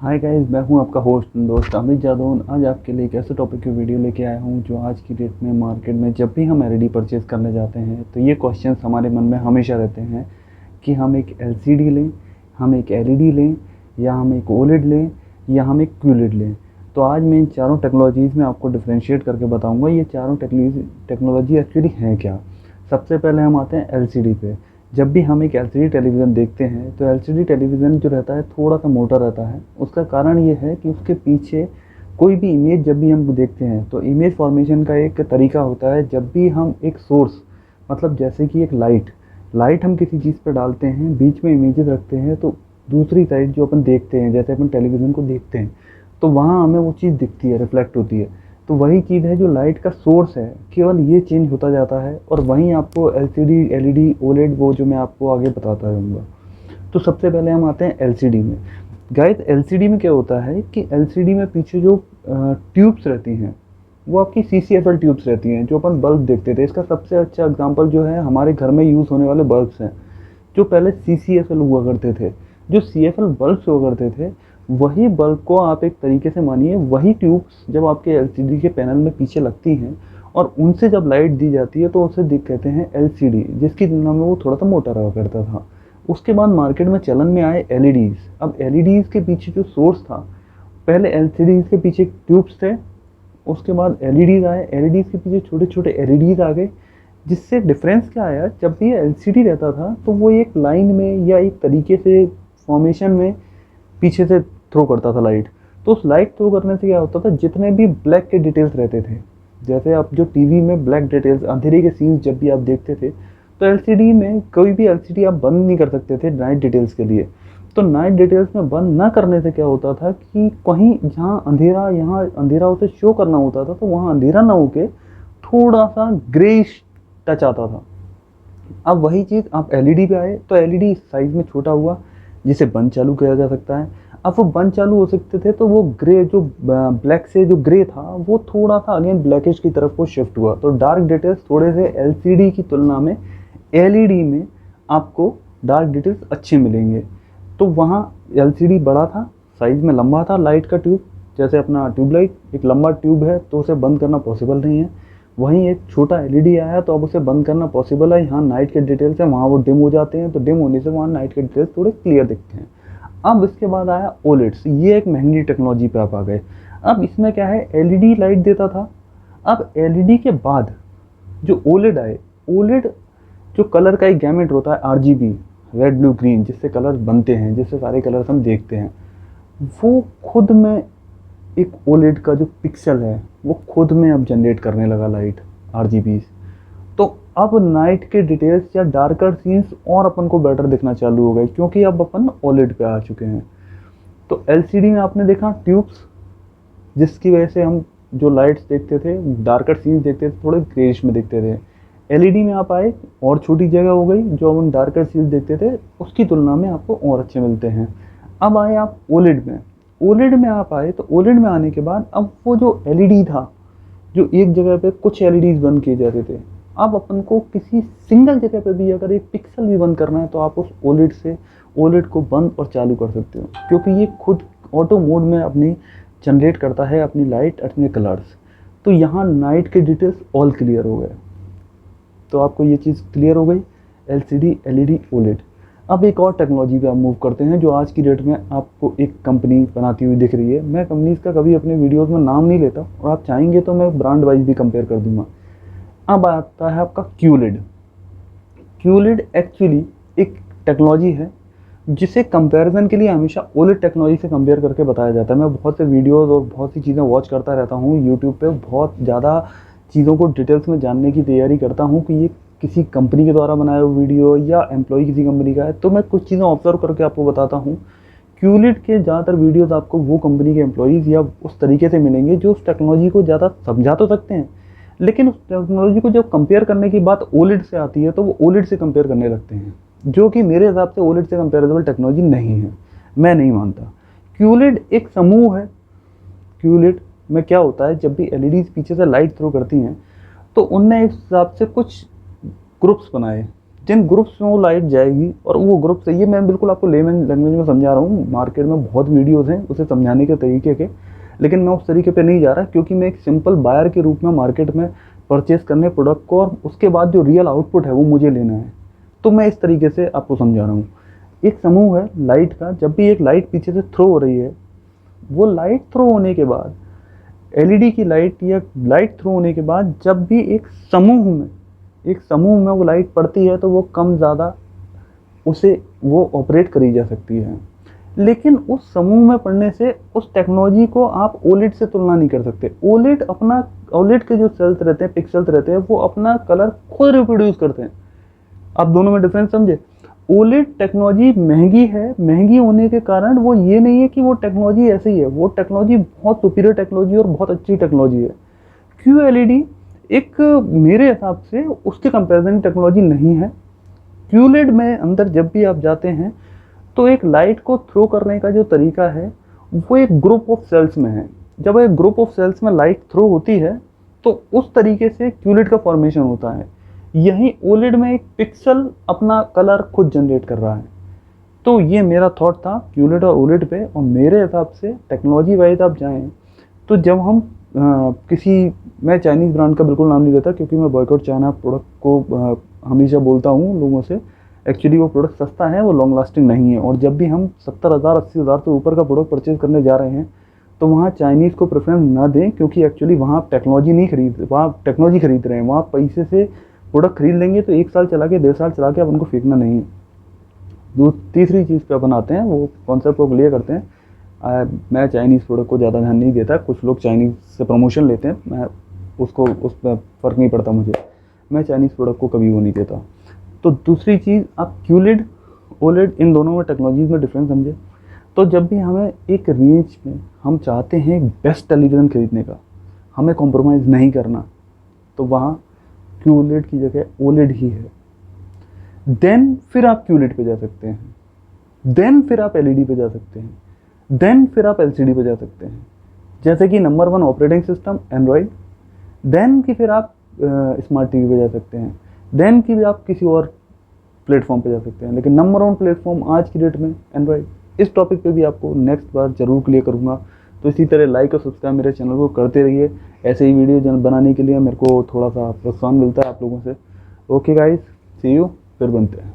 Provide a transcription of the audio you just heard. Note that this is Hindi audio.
हाय गाइस, मैं हूं आपका होस्ट दोस्त अमित यादव। आज आपके लिए एक ऐसे टॉपिक की वीडियो लेके आया हूं जो आज की डेट में मार्केट में जब भी हम एलईडी परचेज़ करने जाते हैं तो ये क्वेश्चंस हमारे मन में हमेशा रहते हैं कि हम एक एलसीडी लें, हम एक एलईडी लें, या हम एक ओलेड लें, या हम एक क्यूलेड लें। तो आज मैं इन चारों टेक्नोलॉजीज़ में आपको डिफ्रेंशिएट करके बताऊँगा ये चारों टेक्नोलॉजी एक्चुअली हैं क्या। सबसे पहले हम आते हैं एलसीडी पे। जब भी हम एक एलसीडी टेलीविज़न देखते हैं तो एलसीडी टेलीविज़न जो रहता है थोड़ा सा मोटा रहता है। उसका कारण ये है कि उसके पीछे कोई भी इमेज जब भी हम देखते हैं तो इमेज फॉर्मेशन का एक तरीका होता है। जब भी हम एक सोर्स, मतलब जैसे कि एक लाइट हम किसी चीज़ पर डालते हैं, बीच में इमेजेस रखते हैं, तो दूसरी साइड जो अपन देखते हैं, जैसे अपन टेलीविज़न को देखते हैं, तो वहाँ हमें वो चीज़ दिखती है, रिफ्लेक्ट होती है। तो वही चीज़ है जो लाइट का सोर्स है, केवल ये चेंज होता जाता है। और वहीं आपको एलसीडी, एलईडी, ओलेड, वो जो मैं आपको आगे बताता रहूँगा। तो सबसे पहले हम आते हैं एलसीडी में। गाइस, एलसीडी में क्या होता है कि एलसीडी में पीछे जो ट्यूब्स रहती हैं वो आपकी सीसीएफएल ट्यूब्स रहती हैं, जो अपन बल्ब देखते थे। इसका सबसे अच्छा एग्जांपल जो है हमारे घर में यूज़ होने वाले बल्ब्स हैं, जो पहले सीसीएफएल हुआ करते थे। जो सीएफएल बल्ब्स हुआ करते थे, वही बल्ब को आप एक तरीके से मानिए, वही ट्यूब्स जब आपके एलसीडी के पैनल में पीछे लगती हैं और उनसे जब लाइट दी जाती है तो उसे कहते हैं एलसीडी, जिसकी तुलना में वो थोड़ा सा मोटा रहा करता था। उसके बाद मार्केट में चलन में आए एलईडीज़। अब एलईडीज़ के पीछे जो सोर्स था, पहले एलसीडीज़ के पीछे ट्यूब्स थे, उसके बाद एलईडीज़ आए, एलईडीज़ के पीछे छोटे छोटे एलईडीज़ आ गए। जिससे डिफरेंस क्या आया, जब भी एलसीडी रहता था तो वो एक लाइन में या एक तरीके से फॉर्मेशन में पीछे से थ्रो करता था लाइट। तो उस लाइट थ्रो करने से क्या होता था, जितने भी ब्लैक के डिटेल्स रहते थे, जैसे आप जो टीवी में ब्लैक डिटेल्स, अंधेरे के सीन्स जब भी आप देखते थे, तो एलसीडी में कोई भी एलसीडी आप बंद नहीं कर सकते थे नाइट डिटेल्स के लिए। तो नाइट डिटेल्स में बंद ना करने से क्या होता था कि कहीं जहाँ अंधेरा, यहाँ अंधेरा उसे शो करना होता था, तो वहाँ अंधेरा ना होके थोड़ा सा ग्रेइश टच आता था। अब वही चीज़ आप एलईडी पे आए तो एलईडी साइज़ में छोटा हुआ, जिसे बंद चालू किया जा सकता है। अब वो बंद चालू हो सकते थे तो वो ग्रे, जो ब्लैक से जो ग्रे था, वो थोड़ा सा अगेन ब्लैकिश की तरफ वो शिफ्ट हुआ। तो डार्क डिटेल्स थोड़े से एलसीडी की तुलना में एलईडी में आपको डार्क डिटेल्स अच्छे मिलेंगे। तो वहाँ एलसीडी बड़ा था, साइज़ में लंबा था, लाइट का ट्यूब, जैसे अपना ट्यूबलाइट एक लंबा ट्यूब है तो उसे बंद करना पॉसिबल नहीं है। वहीं एक छोटा एलईडी आया तो अब उसे बंद करना पॉसिबल है। यहाँ नाइट के डिटेल्स हैं, वहाँ वो डिम हो जाते हैं, तो डिम होने से वहाँ नाइट के डिटेल्स थोड़े क्लियर दिखते हैं। अब इसके बाद आया ओलेड्स। ये एक महंगी टेक्नोलॉजी पे आप आ गए। अब इसमें क्या है, एलईडी लाइट देता था। अब एलईडी के बाद जो ओलेड आए, ओलेड जो कलर का एक गैमेट होता है, आरजीबी, रेड ब्लू ग्रीन, जिससे कलर बनते हैं, जिससे सारे कलर्स हम देखते हैं, वो खुद में एक ओलेड का जो पिक्सल है वो खुद में अब जनरेट करने लगा लाइट, आरजीबीज। तो अब नाइट के डिटेल्स या डार्कर सीन्स और अपन को बेटर दिखना चालू हो गए, क्योंकि अब अपन ओलेड पे आ चुके हैं। तो एलसीडी में आपने देखा ट्यूब्स, जिसकी वजह से हम जो लाइट्स देखते थे, डार्कर सीन्स देखते थे, थोड़े ग्रेइश में दिखते थे। एलईडी में आप आए और छोटी जगह हो गई, जो हम डार्कर सीन्स देखते थे उसकी तुलना में आपको और अच्छे मिलते हैं। अब आए आप ओलेड में। ओलेड में आप आए तो ओलेड में आने के बाद अब वो जो एलईडी था, जो एक जगह पे कुछ एलईडीज बंद किए जाते थे, अब अपन को किसी सिंगल जगह पे भी अगर एक पिक्सल भी बंद करना है तो आप उस ओलेड से ओलेड को बंद और चालू कर सकते हो, क्योंकि ये खुद ऑटो मोड में अपनी जनरेट करता है अपनी लाइट, अपने कलर्स। तो यहाँ नाइट के डिटेल्स ऑल क्लियर हो गए। तो आपको ये चीज़ क्लियर हो गई, एलसीडी, एलईडी, ओलेड। अब एक और टेक्नोलॉजी पे आप मूव करते हैं जो आज की डेट में आपको एक कंपनी बनाती हुई दिख रही है। मैं कंपनीज़ का कभी अपने वीडियोस में नाम नहीं लेता, और आप चाहेंगे तो मैं ब्रांड वाइज भी कंपेयर कर दूंगा। अब आता है आपका क्यूलेड। क्यूलेड एक्चुअली एक टेक्नोलॉजी है जिसे कंपैरिजन के लिए हमेशा ओलेड टेक्नोलॉजी से कंपेयर करके बताया जाता है। मैं बहुत से वीडियोस और बहुत सी चीज़ें वॉच करता रहता हूँ यूट्यूब पे, बहुत ज़्यादा चीज़ों को डिटेल्स में जानने की तैयारी करता हूँ कि ये किसी कंपनी के द्वारा बनाया हुआ वीडियो या एम्प्लॉय किसी कंपनी का है। तो मैं कुछ चीज़ें ऑब्जर्व करके आपको बताता हूँ। क्यूलेड के ज़्यादातर वीडियोस आपको वो कंपनी के एम्प्लॉयज़ या उस तरीके से मिलेंगे जो उस टेक्नोलॉजी को ज़्यादा समझा तो सकते हैं, लेकिन उस टेक्नोलॉजी को जब कंपेयर करने की बात ओलेड से आती है तो वो ओलेड से कंपेयर करने लगते हैं, जो कि मेरे हिसाब से ओलेड से कंपेरेबल टेक्नोलॉजी नहीं है, मैं नहीं मानता। क्यूलेड एक समूह है। क्यूलेड में क्या होता है, जब भी एलईडीज पीछे से लाइट थ्रो करती हैं तो उनने एक हिसाब से कुछ ग्रुप्स बनाए, जिन ग्रुप्स में वो लाइट जाएगी और वो ग्रुप से, ये मैं बिल्कुल आपको लेमन लैंग्वेज में समझा रहा हूँ, मार्केट में बहुत वीडियोज़ हैं उसे समझाने के तरीके के, लेकिन मैं उस तरीके पे नहीं जा रहा क्योंकि मैं एक सिंपल बायर के रूप में मार्केट में परचेस करने प्रोडक्ट को, और उसके बाद जो रियल आउटपुट है वो मुझे लेना है। तो मैं इस तरीके से आपको समझा रहा हूँ। एक समूह है लाइट का, जब भी एक लाइट पीछे से थ्रो हो रही है, वो लाइट थ्रो होने के बाद, एलईडी की लाइट या लाइट थ्रो होने के बाद जब भी एक समूह में वो लाइट पड़ती है तो वो कम ज़्यादा उसे वो ऑपरेट करी जा सकती है। लेकिन उस समूह में पढ़ने से उस टेक्नोलॉजी को आप ओलेड से तुलना नहीं कर सकते। ओलेड के जो सेल्स रहते हैं, पिक्सल्स रहते हैं, वो अपना कलर खुद रिप्रोड्यूस करते हैं। आप दोनों में डिफरेंस समझे। ओलेड टेक्नोलॉजी महंगी है, महंगी होने के कारण वो ये नहीं है कि वो टेक्नोलॉजी ऐसे ही है, वो टेक्नोलॉजी बहुत सुपीरियर टेक्नोलॉजी और बहुत अच्छी टेक्नोलॉजी है। QLED एक मेरे हिसाब से उसके कंपैरिजन टेक्नोलॉजी नहीं है। QLED में अंदर जब भी आप जाते हैं तो एक लाइट को थ्रो करने का जो तरीका है वो एक ग्रुप ऑफ सेल्स में है। जब एक ग्रुप ऑफ सेल्स में लाइट थ्रो होती है तो उस तरीके से QLED का फॉर्मेशन होता है। यही OLED में एक पिक्सल अपना कलर खुद जनरेट कर रहा है। तो ये मेरा थॉट था QLED और OLED पे। और मेरे हिसाब से टेक्नोलॉजी वाइज आप जाएँ तो जब हम मैं चाइनीज़ ब्रांड का बिल्कुल नाम नहीं लेता क्योंकि मैं बॉयकॉट चाइना प्रोडक्ट को हमेशा बोलता हूँ लोगों से। एक्चुअली वो प्रोडक्ट सस्ता है, वो लॉन्ग लास्टिंग नहीं है। और जब भी हम 70,000 80,000 से ऊपर का प्रोडक्ट परचेज करने जा रहे हैं तो वहाँ चाइनीज़ को प्रेफरेंस ना दें, क्योंकि एक्चुअली वहाँ आप टेक्नोलॉजी खरीद रहे हैं। वहाँ पैसे से प्रोडक्ट खरीद लेंगे तो 1 साल चला के 1.5 साल चला के आप उनको फेंकना नहीं है। तीसरी चीज़ पे अपन आते हैं, वो कॉन्सेप्ट को क्लियर करते हैं। मैं चाइनीज़ प्रोडक्ट को ज़्यादा ध्यान नहीं देता। कुछ लोग चाइनीज़ से प्रमोशन लेते हैं, मैं उस पर फ़र्क नहीं पड़ता मुझे। मैं चाइनीज़ प्रोडक्ट को कभी वो नहीं देता। तो दूसरी चीज़, आप QLED OLED इन दोनों में टेक्नोलॉजीज़ में डिफरेंस समझे। तो जब भी हमें एक रेंज में हम चाहते हैं एक बेस्ट टेलीविज़न खरीदने का, हमें कॉम्प्रोमाइज़ नहीं करना, तो वहाँ QLED की जगह OLED ही है। देन फिर आप QLED पे जा सकते हैं, देन फिर आप LED पे जा सकते हैं, देन फिर आप LCD पे जा सकते हैं। जैसे कि number 1 operating system Android, then की फिर आप स्मार्ट टीवी पे जा सकते हैं, देन की भी आप किसी और प्लेटफॉर्म पे जा सकते हैं। लेकिन नंबर 1 प्लेटफॉर्म आज की डेट में एंड्रॉयड। इस टॉपिक पे भी आपको नेक्स्ट बार ज़रूर क्लियर करूँगा। तो इसी तरह लाइक और सब्सक्राइब मेरे चैनल को करते रहिए। ऐसे ही वीडियो बनाने के लिए मेरे को थोड़ा सा प्रोत्साहन मिलता है आप लोगों से। ओके गाइस, सी यू, फिर बनते हैं।